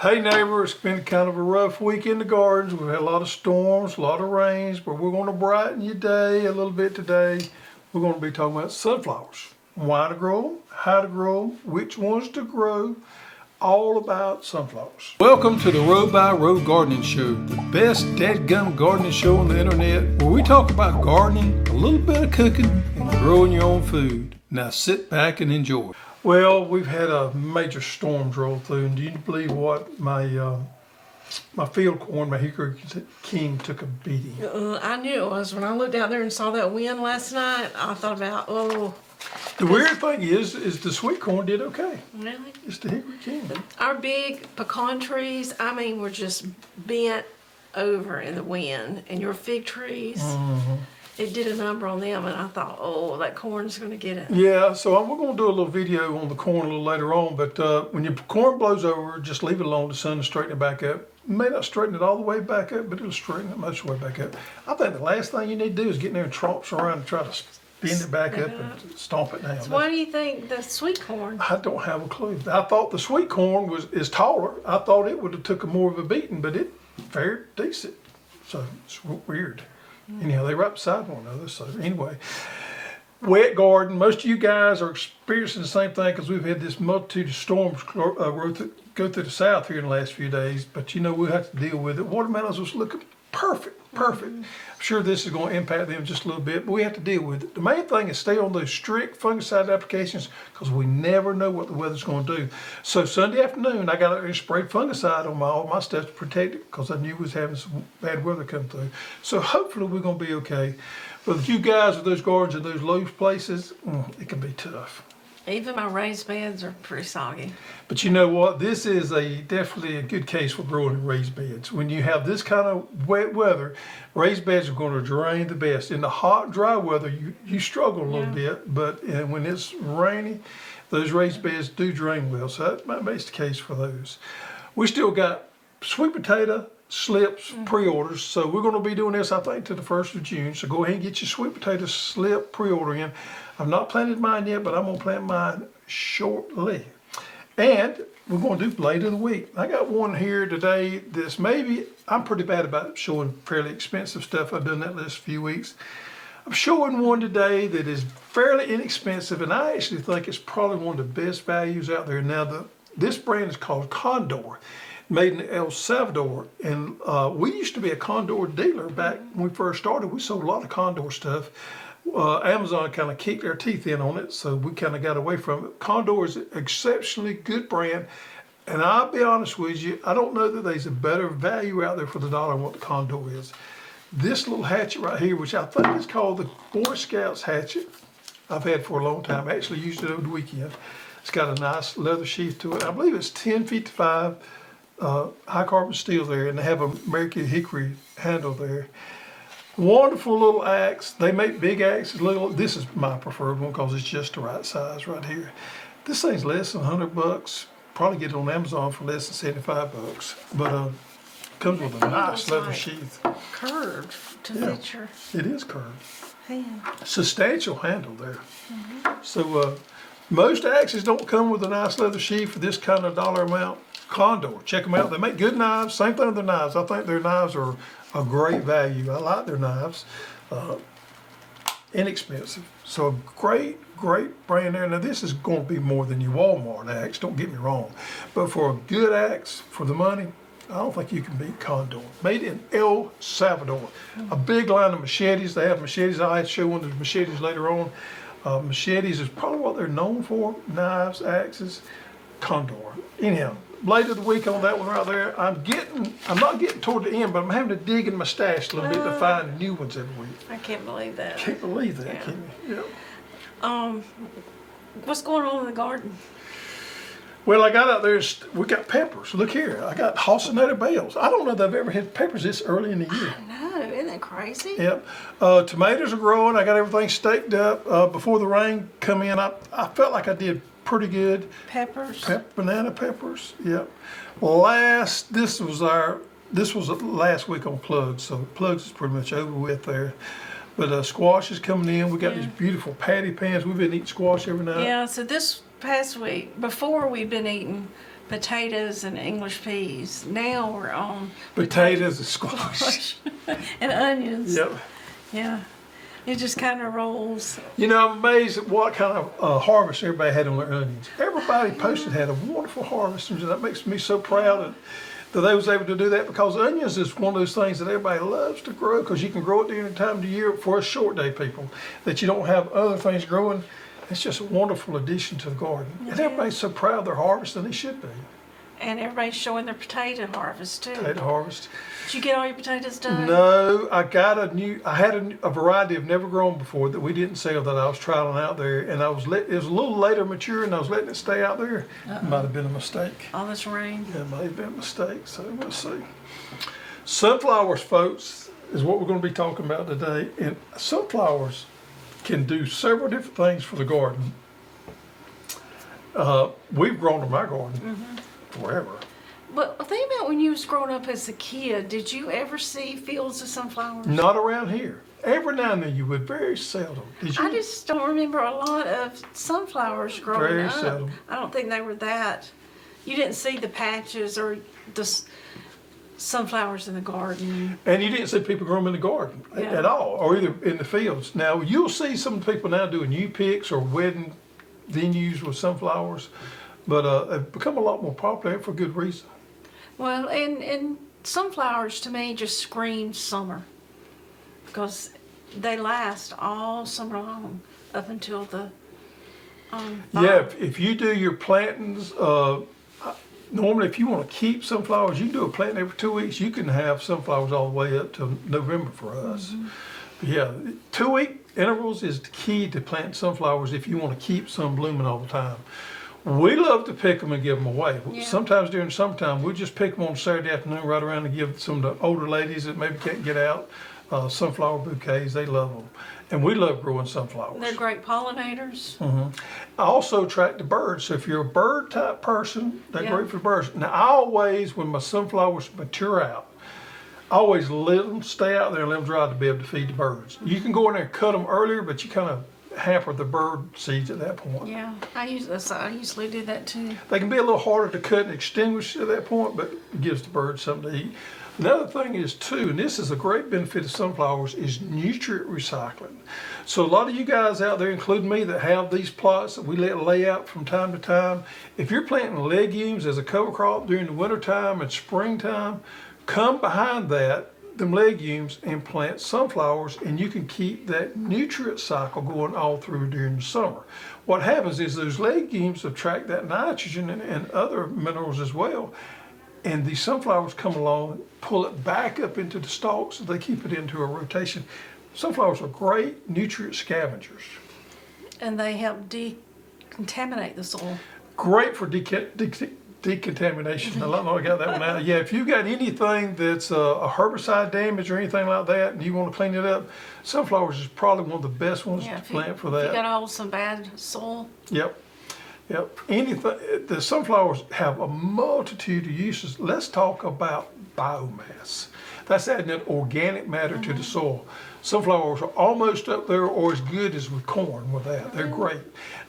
Hey neighbor, it's been kind of a rough week in the gardens. We've had a lot of storms, a lot of rains, but we're going to brighten your day a little bit today. We're going to be talking about sunflowers. Why to grow them, how to grow them, which ones to grow, all about sunflowers. Welcome to the Row by Row Gardening Show, the best dadgum gardening show on the internet, where we talk about gardening, a little bit of cooking, and growing your own food. Now sit back and enjoy. Well, we've had a major storm roll through, and do you believe what? My field corn, my hickory king, took a beating. I knew it was when I looked out there and saw that wind last night. I thought about, The weird thing is the sweet corn did okay. Really? It's the hickory king. Our big pecan trees, were just bent over in the wind, and your fig trees, it did a number on them, and I thought, that corn's going to get it. Yeah, so we're going to do a little video on the corn a little later on, but when your corn blows over, just leave it alone. The sun will straighten it back up. It may not straighten it all the way back up, but it'll straighten it most of the way back up. I think the last thing you need to do is get in there and tromps around and try to bend it back up and stomp it down. So why do you think the sweet corn? I don't have a clue. I thought the sweet corn is taller. I thought it would have took more of a beating, but it fared decent. So it's weird. Anyhow, they're right beside one another. So anyway, wet garden. Most of you guys are experiencing the same thing because we've had this multitude of storms go through the south here in the last few days. But we'll have to deal with it. Watermelons was looking perfect. I'm sure this is going to impact them just a little bit, but we have to deal with it. The main thing is stay on those strict fungicide applications because we never know what the weather's going to do. So Sunday afternoon, I got out there and sprayed fungicide on all my stuff to protect it because I knew we was having some bad weather come through. So hopefully we're going to be okay. But with you guys with those gardens in those low places, it can be tough. Even my raised beds are pretty soggy. But you know what? This is definitely a good case for growing in raised beds. When you have this kind of wet weather, raised beds are going to drain the best. In the hot, dry weather, you struggle a little bit, but when it's rainy, those raised beds do drain well. So that makes the case for those. We still got sweet potato slips pre-orders, so we're going to be doing this I think to the 1st of June, so go ahead and get your sweet potato slip pre-order in. I've not planted mine yet, but I'm going to plant mine shortly. And we're going to do blade of the week. I got one here today that's I'm pretty bad about showing fairly expensive stuff. I've done that the last few weeks. I'm showing one today that is fairly inexpensive, and I actually think it's probably one of the best values out there. Now this brand is called Condor, made in El Salvador, and we used to be a Condor dealer back when we first started. We sold a lot of Condor stuff. Amazon kind of kicked their teeth in on it, so we kind of got away from it. Condor is an exceptionally good brand, and I'll be honest with you, I don't know that there's a better value out there for the dollar than what the Condor is. This little hatchet right here, which I think is called the Boy Scouts hatchet, I've had for a long time. I actually used it over the weekend. It's got a nice leather sheath to it. I believe it's 10 feet to 5. High carbon steel there, and they have an American hickory handle there. Wonderful little axe. They make big axes. This is my preferred one because it's just the right size right here. This thing's less than $100. Probably get it on Amazon for less than $75. But comes with a nice leather sheath. Curved to fit your. It is curved. Hand. Substantial handle there. So most axes don't come with a nice leather sheath for this kind of dollar amount. Condor, check them out. They make good knives. Same thing with their knives. I think their knives are a great value. I like their knives. Inexpensive. So a great brand there. Now this is going to be more than your Walmart axe, don't get me wrong. But for a good axe, for the money, I don't think you can beat Condor. Made in El Salvador. A big line of machetes. They have machetes. I'll have to show one of the machetes later on. Machetes is probably what they're known for. Knives, axes, Condor. Anyhow, blade of the week on that one right there. I'm not getting toward the end, but I'm having to dig in my stash a little bit to find new ones every week. I can't believe that. Can't believe that, yeah. Can you? Yeah. What's going on in the garden? Well, I got out there, we got peppers. Look here, I got halcinated bells. I don't know that I've ever had peppers this early in the year. I know, isn't that crazy? Yep. Tomatoes are growing. I got everything staked up. Before the rain come in, I felt like I did pretty good. Peppers. Banana peppers. Yep. This was last week on plugs, so plugs is pretty much over with there. But squash is coming in. We got these beautiful patty pans. We've been eating squash every night. Yeah. So this past week, before we'd been eating potatoes and English peas. Now we're on Potatoes and squash. and onions. Yep. Yeah. It just kind of rolls. You know, I'm amazed at what kind of harvest everybody had on their onions. Everybody posted had a wonderful harvest, and that makes me so proud that they was able to do that, because onions is one of those things that everybody loves to grow, because you can grow it during the time of the year for a short day, people, that you don't have other things growing. It's just a wonderful addition to the garden. And everybody's so proud of their harvest, and they should be. And everybody's showing their potato harvest too. Potato harvest. Did you get all your potatoes done? No, I had a variety I've never grown before that we didn't sell that I was trialing out there, and it was a little later mature, and I was letting it stay out there. It might have been a mistake. All this rain. Yeah, it may have been a mistake, so we'll see. Sunflowers, folks, is what we're going to be talking about today. And sunflowers can do several different things for the garden. We've grown in my garden forever. But think about when you was growing up as a kid, did you ever see fields of sunflowers? Not around here. Every now and then you would, very seldom. Did you? I just don't remember a lot of sunflowers growing Very up. seldom. I don't think they were that. You didn't see the patches or the sunflowers in the garden. And you didn't see people grow them in the garden at all, or either in the fields. Now, you'll see some people now doing U-picks or wedding venues with sunflowers, but they've become a lot more popular for good reason. Well, and sunflowers to me just scream summer, because they last all summer long up until the fall. Yeah, if you do your plantings, normally if you want to keep sunflowers, you can do a planting every 2 weeks. You can have sunflowers all the way up to November for us. Yeah, 2-week intervals is the key to planting sunflowers if you want to keep some blooming all the time. We love to pick them and give them away. Yeah. Sometimes during the summertime, we'll just pick them on Saturday afternoon right around and give some of the older ladies that maybe can't get out sunflower bouquets. They love them. And we love growing sunflowers. They're great pollinators. I also attract the birds. So if you're a bird type person, they're Yeah. great for birds. Now, I always, when my sunflowers mature out, I always let them stay out there and let them dry to be able to feed the birds. You can go in there and cut them earlier, but you kind of hamper the bird seeds at that point. Yeah, I usually do that too. They can be a little harder to cut and extinguish at that point, but it gives the birds something to eat. Another thing is too, and this is a great benefit of sunflowers, is nutrient recycling. So a lot of you guys out there, including me, that have these plots that we let lay out from time to time, if you're planting legumes as a cover crop during the wintertime and springtime, come behind them legumes and plant sunflowers, and you can keep that nutrient cycle going all through during the summer. What happens is those legumes attract that nitrogen and other minerals as well, and the sunflowers come along, pull it back up into the stalks, so they keep it into a rotation. Sunflowers are great nutrient scavengers. And they help decontaminate the soil. Great for decontamination. I don't know I got that one out. Yeah, if you've got anything that's a herbicide damage or anything like that, and you want to clean it up, sunflowers is probably one of the best ones to plant for that. If you got all some bad soil. Yep. Anything. The sunflowers have a multitude of uses. Let's talk about biomass. That's adding that organic matter to the soil. Sunflowers are almost up there or as good as with corn with that. They're great.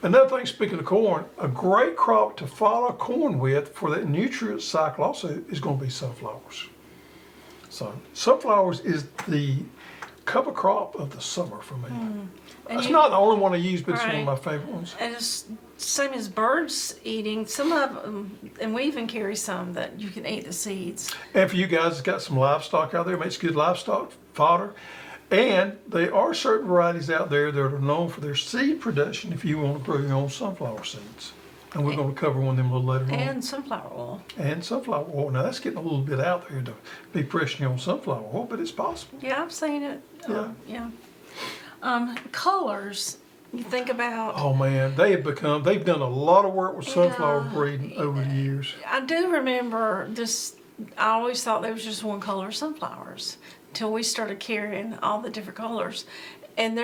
Another thing, speaking of corn, a great crop to follow corn with for that nutrient cycle also is going to be sunflowers. So sunflowers is the cover crop of the summer for me. It's not the only one I use, but it's one of my favorite ones. And it's same as birds eating. Some of them, and we even carry some that you can eat the seeds. And for you guys that got some livestock out there, it makes good livestock fodder. And there are certain varieties out there that are known for their seed production if you want to grow your own sunflower seeds. And we're going to cover one of them a little later on. And sunflower oil. And sunflower oil. Now that's getting a little bit out there to be pressing on sunflower oil, but it's possible. Yeah, I've seen it. Yeah. Colors. You think about. Oh man, they've done a lot of work with sunflower breeding over the years. I do remember this. I always thought there was just one color of sunflowers until we started carrying all the different colors. And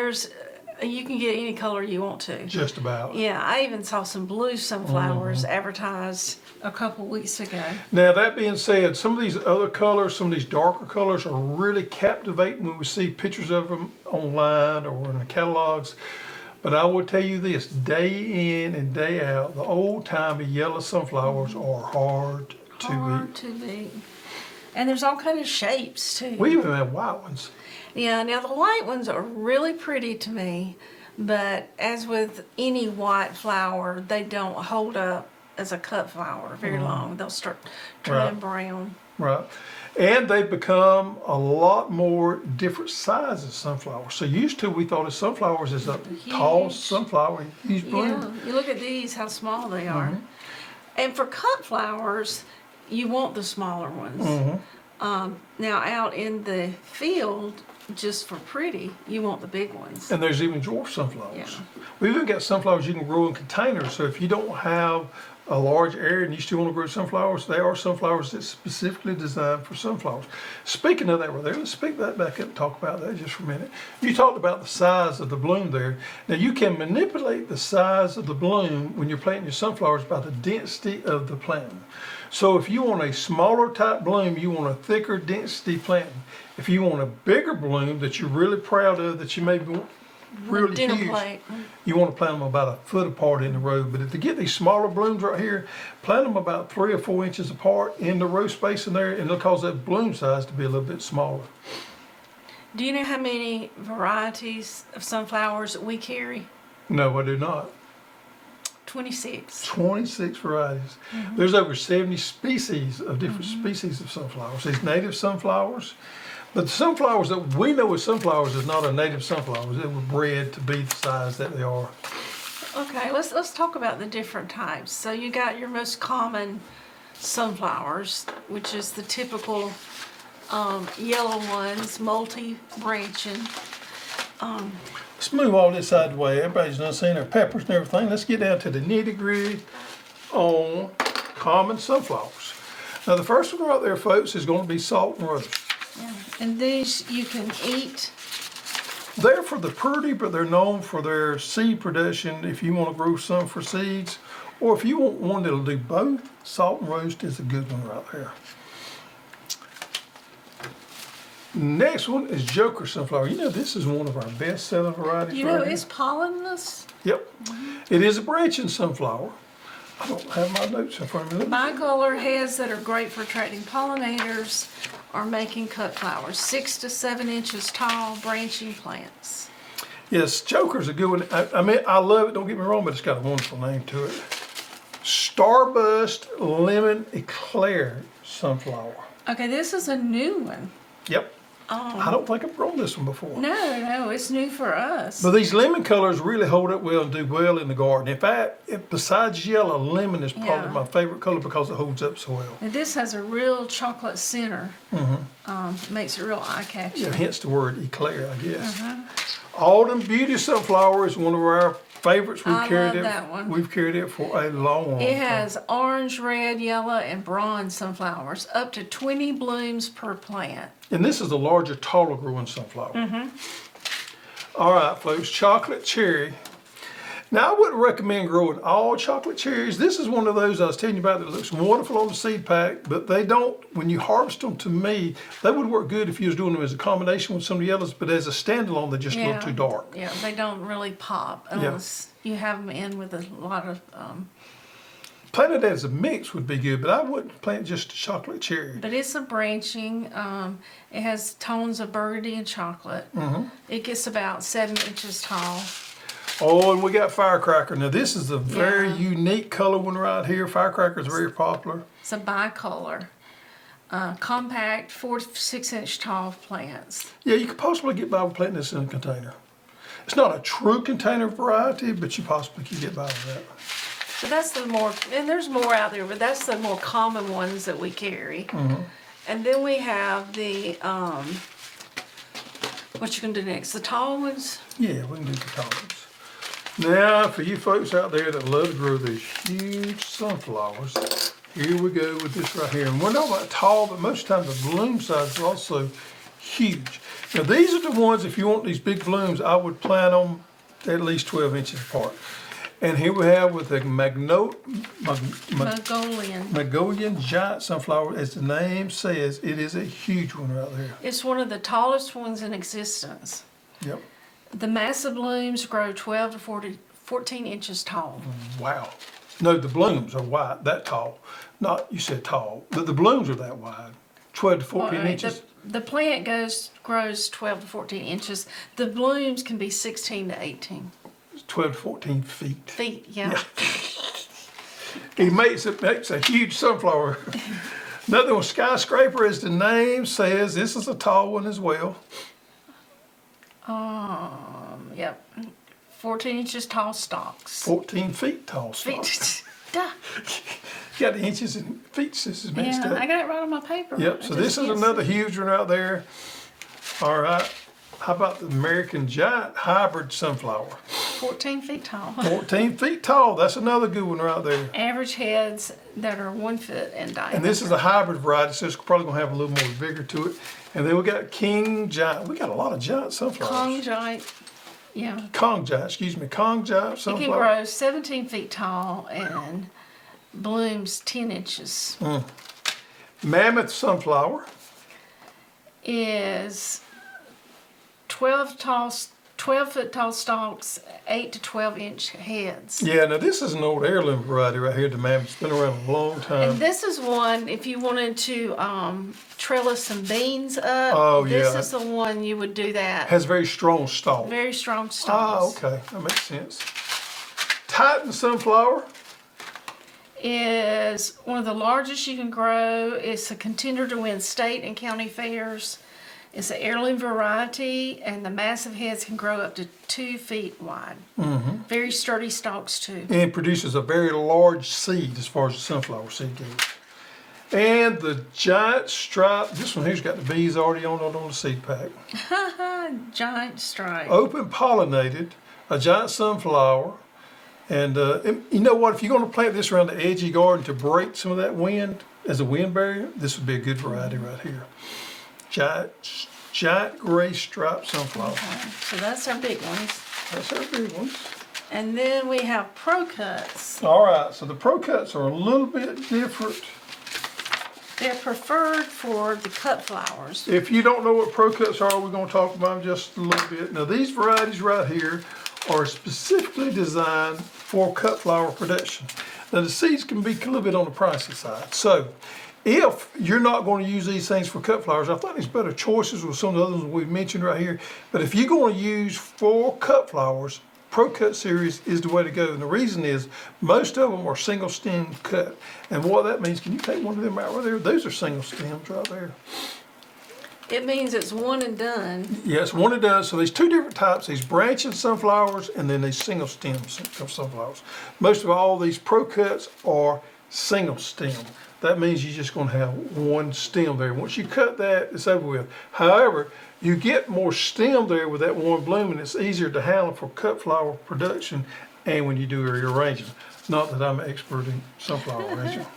you can get any color you want to. Just about. Yeah, I even saw some blue sunflowers advertised a couple weeks ago. Now that being said, some of these other colors, some of these darker colors are really captivating when we see pictures of them online or in the catalogs. But I will tell you this, day in and day out, the old-timey yellow sunflowers are hard to Hard eat. to beat. And there's all kind of shapes too. We even have white ones. Yeah, now the white ones are really pretty to me, but as with any white flower, they don't hold up as a cut flower very long. They'll start turning Right. brown. Right. And they've become a lot more different sizes sunflowers. So used to we thought of sunflowers as a tall Huge. sunflower, huge bloom. Yeah, you look at these, how small they are. And for cut flowers, you want the smaller ones. Now out in the field, just for pretty, you want the big ones. And there's even dwarf sunflowers. Yeah. We've even got sunflowers you can grow in containers. So if you don't have a large area and you still want to grow sunflowers, they are sunflowers that's specifically designed for sunflowers. Speaking of that right there, let's pick that back up and talk about that just for a minute. You talked about the size of the bloom there. Now you can manipulate the size of the bloom when you're planting your sunflowers by the density of the planting. So if you want a smaller type bloom, you want a thicker density planting. If you want a bigger bloom that you're really proud of, that you maybe want really Dinner huge, plate. you want to plant them about a foot apart in the row. But if to get these smaller blooms right here, plant them about 3 or 4 inches apart in the row space in there, and it'll cause that bloom size to be a little bit smaller. Do you know how many varieties of sunflowers that we carry? No, I do not. 26. 26 varieties. There's over 70 species of different species of sunflowers. These native sunflowers. But the sunflowers that we know as sunflowers is not a native sunflowers. They were bred to be the size that they are. Okay, let's talk about the different types. So you got your most common sunflowers, which is the typical yellow ones, multi-branching. Let's move all this out of the way. Everybody's done seen their peppers and everything. Let's get down to the nitty-gritty on common sunflowers. Now the first one right there, folks, is going to be salt and roast. Yeah. And these you can eat. They're for the pretty, but they're known for their seed production if you want to grow some for seeds. Or if you want one that'll do both, salt and roast is a good one right there. Next one is Joker sunflower. You know, this is one of our best selling varieties. You know, right it's pollenless. here. Yep. It is a branching sunflower. I don't have my notes in front of me. Bicolor heads that are great for attracting pollinators or making cut flowers. 6 to 7 inches tall, branching plants. Yes, Joker's a good one. I mean, I love it, don't get me wrong, but it's got a wonderful name to it. Starburst Lemon Eclair Sunflower. Okay, this is a new one. Yep. I don't think I've grown this one before. No, it's new for us. But these lemon colors really hold up well and do well in the garden. In fact, besides yellow, lemon is probably Yeah. my favorite color because it holds up so well. And this has a real chocolate center. Makes it real eye-catching. Yeah, hence the word eclair, I guess. Autumn Beauty Sunflower is one of our favorites. I love that one. We've carried it for a long It time. has orange, red, yellow, and bronze sunflowers, up to 20 blooms per plant. And this is the larger, taller growing sunflower. All right, folks, chocolate cherry. Now, I wouldn't recommend growing all chocolate cherries. This is one of those I was telling you about that looks wonderful on the seed pack, but they don't, when you harvest them, to me, they would work good if you was doing them as a combination with some of the others, but as a standalone, they're just a little too dark. Yeah, they don't really pop unless you have them in with a lot of, Planted as a mix would be good, but I wouldn't plant just a chocolate cherry. but it's a branching. It has tones of burgundy and chocolate. It gets about 7 inches tall. Oh, and we got firecracker. Now, this is a very Yeah. unique color one right here. Firecracker is very popular. It's a bicolor. Compact, 4 to 6 inch tall plants. Yeah, you could possibly get by with planting this in a container. It's not a true container variety, but you possibly could get by with that. So that's the more, and there's more out there, but that's the more common ones that we carry. And then we have the, what you gonna do next? The tall ones? Yeah, we can do the colors. Now, for you folks out there that love to grow these huge sunflowers, here we go with this right here. And we're not about tall, but most of the time the bloom size is also huge. Now, these are the ones, if you want these big blooms, I would plant them at least 12 inches apart. And here we have with the Mongolian giant sunflower, as the name says, it is a huge one right there. It's one of the tallest ones in existence. Yep. The massive blooms grow 12 to 14 inches tall. Wow. No, the blooms are wide, that tall. Not, you said tall, but the blooms are that wide. 12 to 14 Alright, inches. The plant grows 12 to 14 inches. The blooms can be 16 to 18 12 to 14 feet. feet. Yeah. He makes a huge sunflower. Another one, skyscraper, as the name says. This is a tall one as well. Yep. 14 inches tall stalks. 14 feet tall stalks. Feet. Duh. You got the inches and feet is mixed Yeah, up. I got it right on my paper. Yep, I so just this is can't another see. huge one out there. All right. How about the American Giant Hybrid Sunflower? 14 feet tall. 14 feet tall. That's another good one right there. Average heads that are 1 foot in diameter. And this is a hybrid variety, so it's probably going to have a little more vigor to it. And then we got King Giant. We got a lot of giant sunflowers. Kong giant. Yeah. Kong Giant, excuse me. Kong Giant It sunflower. can grow 17 feet tall and blooms 10 inches. Mammoth Sunflower. Is 12 foot tall stalks, 8 to 12 inch heads. Yeah, now this is an old heirloom variety right here, the mammoth. It's been around a long time. And this is one, if you wanted to trellis some beans up, Oh, this yeah. is the one you would do that. Has very strong stalk. Very strong Ah, stalks. okay. That makes sense. Titan Sunflower. Is one of the largest you can grow. It's a contender to win state and county fairs. It's an heirloom variety, and the massive heads can grow up to 2 feet wide. Very sturdy stalks too. And it produces a very large seed as far as the sunflower seed goes. And the giant stripe, this one here's got the bees already on it on the seed pack. Giant stripe. Open pollinated, a giant sunflower. And you know what, if you're going to plant this around the edge of your garden to break some of that wind, as a wind barrier, this would be a good variety right here. Giant gray striped sunflower. Okay, so that's our big ones. That's our big ones. And then we have pro cuts. All right, so the pro cuts are a little bit different. They're preferred for the cut flowers. If you don't know what pro cuts are, we're going to talk about them just a little bit. Now these varieties right here are specifically designed for cut flower production. Now the seeds can be a little bit on the pricey side. So if you're not going to use these things for cut flowers, I think there's better choices with some of the others we've mentioned right here. But if you're going to use for cut flowers, Pro Cut series is the way to go. And the reason is most of them are single stem cut. And what that means, can you take one of them out right there? Those are single stems right there. It means it's one and done. Yes, one it does. So there's two different types, these branching sunflowers and then these single stem sunflowers. Most of all these Pro Cuts are single stem. That means you're just going to have one stem there. Once you cut that, it's over with. However, you get more stem there with that one bloom, and it's easier to handle for cut flower production and when you do your arrangement. Not that I'm an expert in sunflower arrangement.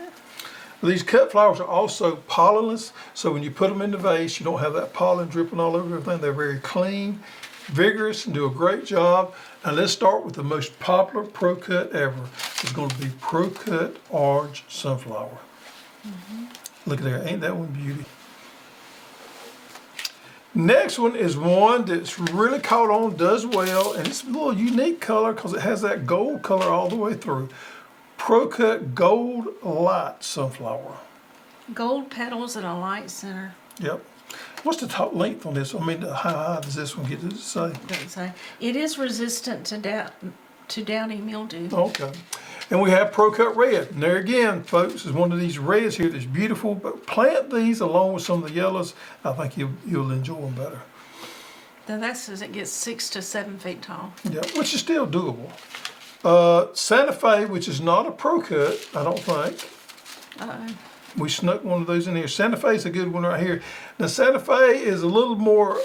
These cut flowers are also pollenless, so when you put them in the vase, you don't have that pollen dripping all over everything. They're very clean, vigorous, and do a great job. And let's start with the most popular Pro Cut ever. It's going to be Pro Cut Orange Sunflower. Look at there, ain't that one beauty? Next one is one that's really caught on, does well, and it's a little unique color because it has that gold color all the way through. Pro Cut Gold Light Sunflower. Gold petals and a light center. Yep. What's the top length on this? I mean, how high does this one get, does it say? Doesn't say. It is resistant to downy mildew. Okay. And we have Pro Cut Red. And there again, folks, is one of these reds here that's beautiful, but plant these along with some of the yellows. I think you'll enjoy them better. Then that says it gets 6 to 7 feet tall. Yeah, which is still doable. Santa Fe, which is not a Pro Cut, I don't think. We snuck one of those in here. Santa Fe is a good one right here. Now Santa Fe is a little more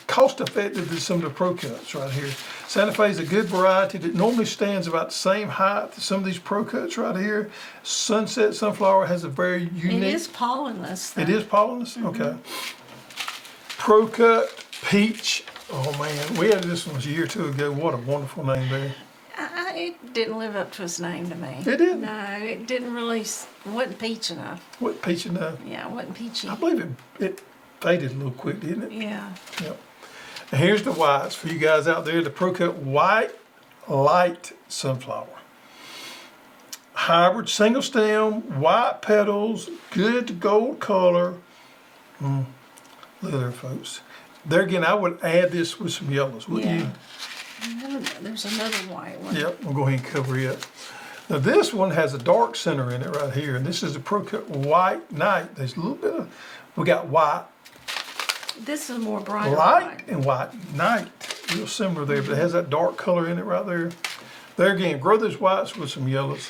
cost effective than some of the Pro Cuts right here. Santa Fe is a good variety that normally stands about the same height as some of these Pro Cuts right here. Sunset Sunflower has a very unique... It is pollenless, though. It is pollenless? Okay. Pro Cut Peach. Oh man, we had this one a year or two ago. What a wonderful name there. It didn't live up to its name to me. It didn't? No, it didn't really, wasn't peach enough. What peach enough? Yeah, it wasn't peachy. I believe it faded a little quick, didn't it? Yeah. Yep. And here's the whites for you guys out there, the Pro Cut White Light Sunflower. Hybrid single stem, white petals, good gold color. Look at there, folks. There again, I would add this with some yellows, wouldn't you? There's another white one. Yep, we'll go ahead and cover it. Now this one has a dark center in it right here, and this is the Pro Cut White Night. There's a little bit of, we got white, This is more brighter light, and white night. Real similar there, but it has that dark color in it right there. There again, grow those whites with some yellows.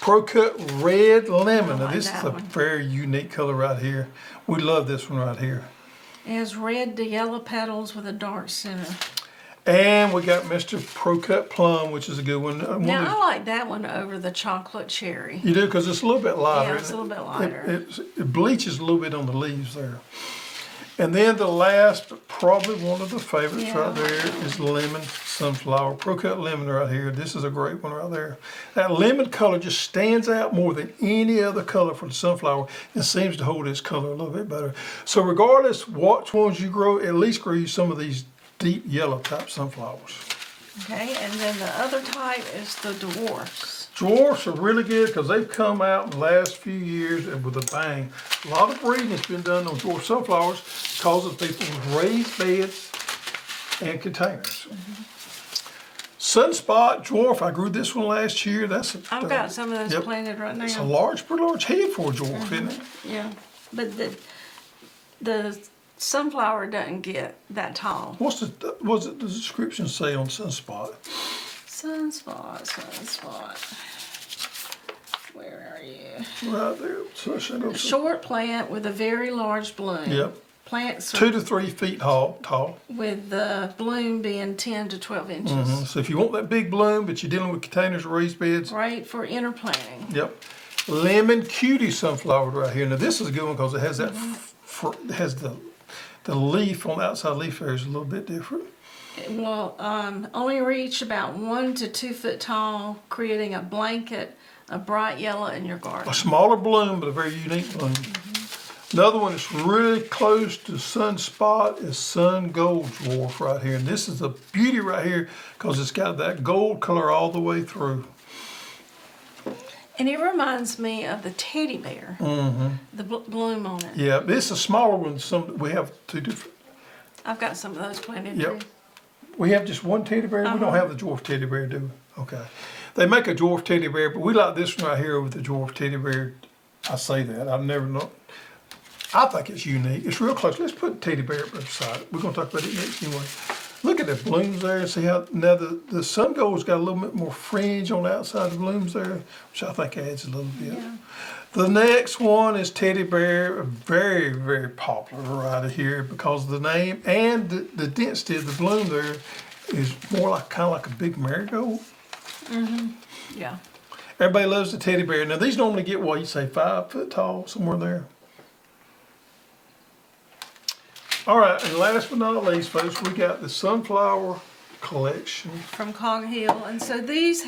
Pro Cut Red Lemon. Now like this is that a one. very unique color right here. We love this one right here. It has red to yellow petals with a dark center. And we got Mr. Pro Cut Plum, which is a good one. Now, I like that one over the chocolate cherry. You do, because it's a little bit lighter. Yeah, it's a little bit lighter. It bleaches a little bit on the leaves there. And then the last, but probably one of the favorites right there, is Lemon Sunflower. Pro Cut Lemon right here. This is a great one right there. That lemon color just stands out more than any other color for the sunflower and seems to hold its color a little bit better. So regardless what ones you grow, at least grow you some of these deep yellow type sunflowers. Okay, and then the other type is the dwarfs. Dwarfs are really good because they've come out in the last few years and with a bang. A lot of breeding has been done on dwarf sunflowers because of people with raised beds and containers. Sunspot Dwarf, I grew this one last year. I've got some of those planted right now. It's a pretty large head for a dwarf, isn't it? Yeah, but the sunflower doesn't get that tall. What's the description say on Sunspot? Sunspot. Where are you? Right there. So should I go Short plant with a very large bloom. Yep. Plants 2 to 3 feet tall. with the bloom being 10 to 12 inches. So if you want that big bloom, but you're dealing with containers or raised beds, Great for interplanting. yep. Lemon Cutie Sunflower right here. Now this is a good one because it has that, it has the leaf on the outside leaf area is a little bit different. It will only reach about 1 to 2 foot tall, creating a blanket of bright yellow in your garden. A smaller bloom, but a very unique bloom. Another one that's really close to Sunspot is Sun Gold Dwarf right here. And this is a beauty right here because it's got that gold color all the way through. And it reminds me of the teddy bear, the bloom on it. Yeah, this is a smaller one. We have 2 different. I've got some of those planted Yep. too. We have just one teddy bear. We don't have the dwarf teddy bear, do we? Okay. They make a dwarf teddy bear, but we like this one right here over the dwarf teddy bear. I say that. I've never known. I think it's unique. It's real close. Let's put teddy bear up beside it. We're going to talk about it next anyway. Look at the blooms there. See how now the sun gold's got a little bit more fringe on the outside of the blooms there, which I think adds a little bit. Yeah. The next one is teddy bear, very, very popular right here because of the name and the density of the bloom there is more like kind of like a big marigold. Yeah. Everybody loves the teddy bear. Now these normally get what you say 5 foot tall, somewhere there. All right, and last but not least, folks, we got the sunflower collection. From Cog Hill. And so these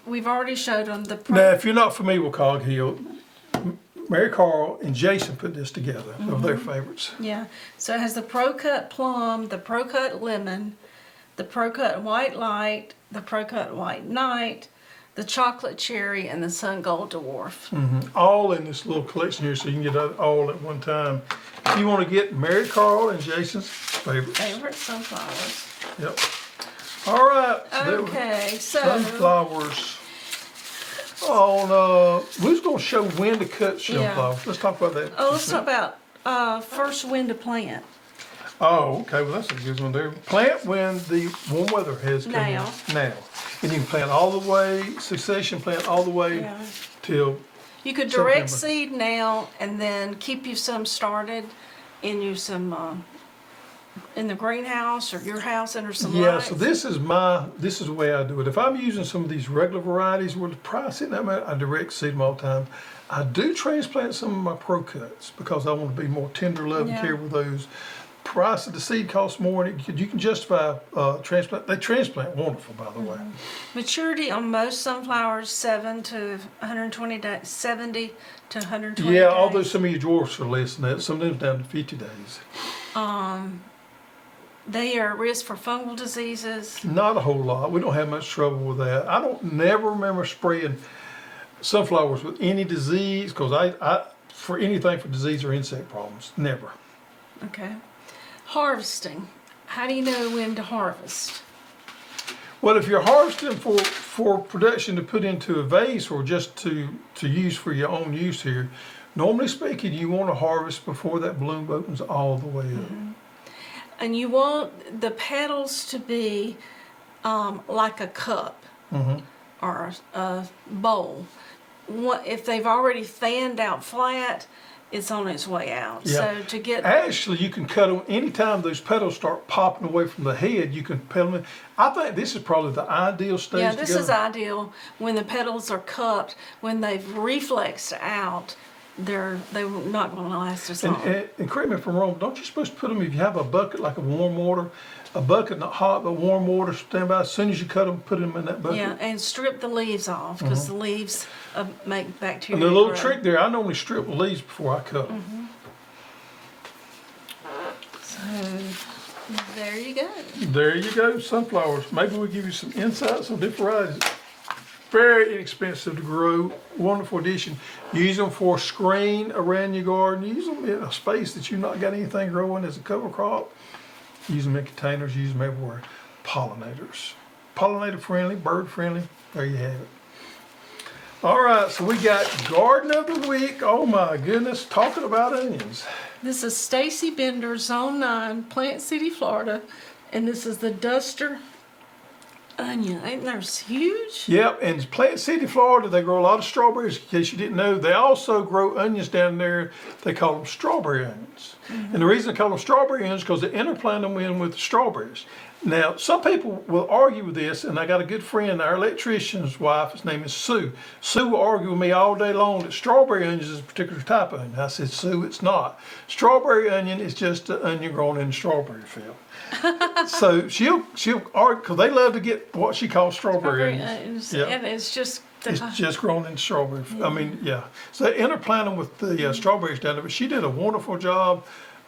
we've already showed them Now, if you're not familiar with Cog Hill, Mary Carl and Jason put this together of their favorites. Yeah. So it has the Pro Cut Plum, the Pro Cut Lemon, the Pro Cut White Light, the Pro Cut White Night, the Chocolate Cherry, and the Sun Gold Dwarf. All in this little collection here, so you can get it all at one time. If you want to get Mary Carl and Jason's favorites. Favorite sunflowers. Yep. All right. So there were Okay, so sunflowers. We're just going to show when to cut sunflowers. Let's talk about that. let's talk about first when to plant. Oh, okay. Well, that's a good one there. Plant when the warm weather has come in. Now. And you can plant all the way, succession plant all the way till You could direct September. seed now and then keep you some started in in the greenhouse or your house under some lights. so this is the way I do it. If I'm using some of these regular varieties where the price isn't that much, I direct seed them all the time. I do transplant some of my Pro Cuts because I want to be more tender love and care with those. Price of the seed costs more, and you can justify transplant. They transplant wonderful, by the way. Maturity on most sunflowers 70 to 120 days. Yeah, although some of your dwarfs are less than that, some of them down to 50 days. They are at risk for fungal diseases. Not a whole lot. We don't have much trouble with that. I don't never remember spraying sunflowers with any disease because I for anything for disease or insect problems. Never. Okay. Harvesting. How do you know when to harvest? Well, if you're harvesting for production to put into a vase or just to use for your own use here, normally speaking, you want to harvest before that bloom opens all the way up. And you want the petals to be like a cup or a bowl. If they've already fanned out flat, it's on its way out. Yeah. So to get Actually, you can cut them anytime those petals start popping away from the head. You can peel them in. I think this is probably the ideal stage. yeah, this is ideal when the petals are cupped. When they've reflexed out, they're not going to last as long. And correct me if I'm wrong, don't you supposed to put them, if you have a bucket like a warm water, a bucket not hot but warm water, stand by, as soon as you cut them, put them in that bucket? Yeah, and strip the leaves off because the leaves make bacteria And the little grow. trick there, I normally strip the leaves before I cut them. So there you go. There you go, sunflowers. Maybe we'll give you some insights on different varieties. Very inexpensive to grow, wonderful addition. Use them for a screen around your garden. Use them in a space that you've not got anything growing as a cover crop. Use them in containers, use them everywhere. Pollinators. Pollinator friendly, bird friendly. There you have it. All right, so we got Garden of the Week. Oh my goodness, talking about onions. This is Stacy Bender, Zone 9, Plant City, Florida. And this is the Duster onion. Ain't those huge? Yep, in Plant City, Florida, they grow a lot of strawberries, in case you didn't know. They also grow onions down there. They call them strawberry onions. And the reason they call them strawberry onions is because they interplant them in with strawberries. Now, some people will argue with this, and I got a good friend, our electrician's wife, his name is Sue. Sue will argue with me all day long that strawberry onions is a particular type of onion. I said, Sue, it's not. Strawberry onion is just an onion grown in a strawberry field. So she'll argue, because they love to get what she calls strawberry onions. Yep. And it's just... It's just grown in strawberry. I mean, yeah. So they interplant them with the strawberries down there. But she did a wonderful job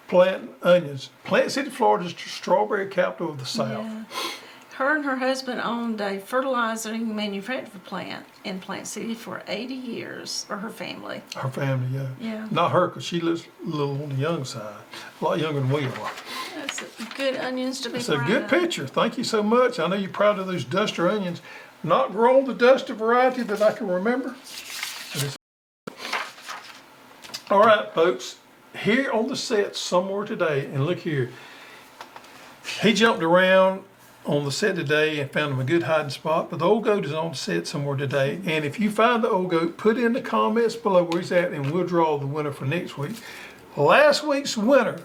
planting onions. Plant City, Florida is the strawberry capital of the South. Yeah. Her and her husband owned a fertilizing manufacturing plant in Plant City for 80 years, or her family. Her family, yeah. Yeah. Not her, because she lives a little on the young side. A lot younger than we are. That's good onions to be It's a proud good of. picture. Thank you so much. I know you're proud of those Duster onions. Not grown the Duster variety that I can remember. All right, folks. Here on the set somewhere today, and look here. He jumped around on the set today and found him a good hiding spot, but the old goat is on the set somewhere today. And if you find the old goat, put in the comments below where he's at, and we'll draw the winner for next week. Last week's winner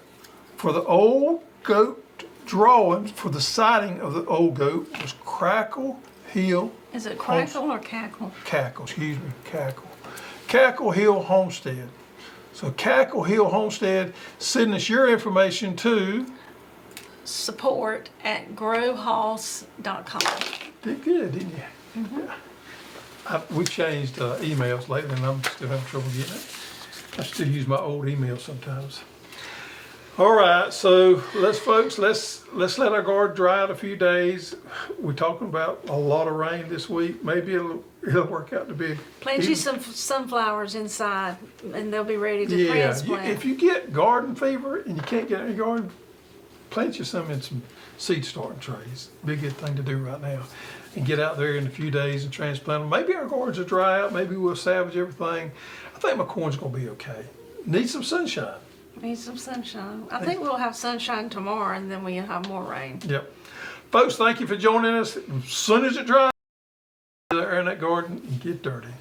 for the old goat drawing for the sighting of the old goat was Crackle Hill. Is it crackle or cackle? Cackle, excuse me, Cackle. Cackle Hill Homestead. So Cackle Hill Homestead, send us your information to support@growhouse.com. Did good, didn't you? Yeah. We've changed emails lately, and I'm still having trouble getting it. I still use my old email sometimes. All right, so let's let our garden dry out a few days. We're talking about a lot of rain this week. Maybe it'll work out to be. Plant you some sunflowers inside, and they'll be ready to Yeah, transplant. if you get garden fever and you can't get in your garden, plant you some in some seed starting trays. Be a good thing to do right now. And get out there in a few days and transplant them. Maybe our gardens will dry out. Maybe we'll salvage everything. I think my corn's gonna be okay. Need some sunshine. Need some sunshine. I think we'll have sunshine tomorrow, and then we'll have more rain. Yep. Folks, thank you for joining us. As soon as it dries, get out there in that garden and get dirty.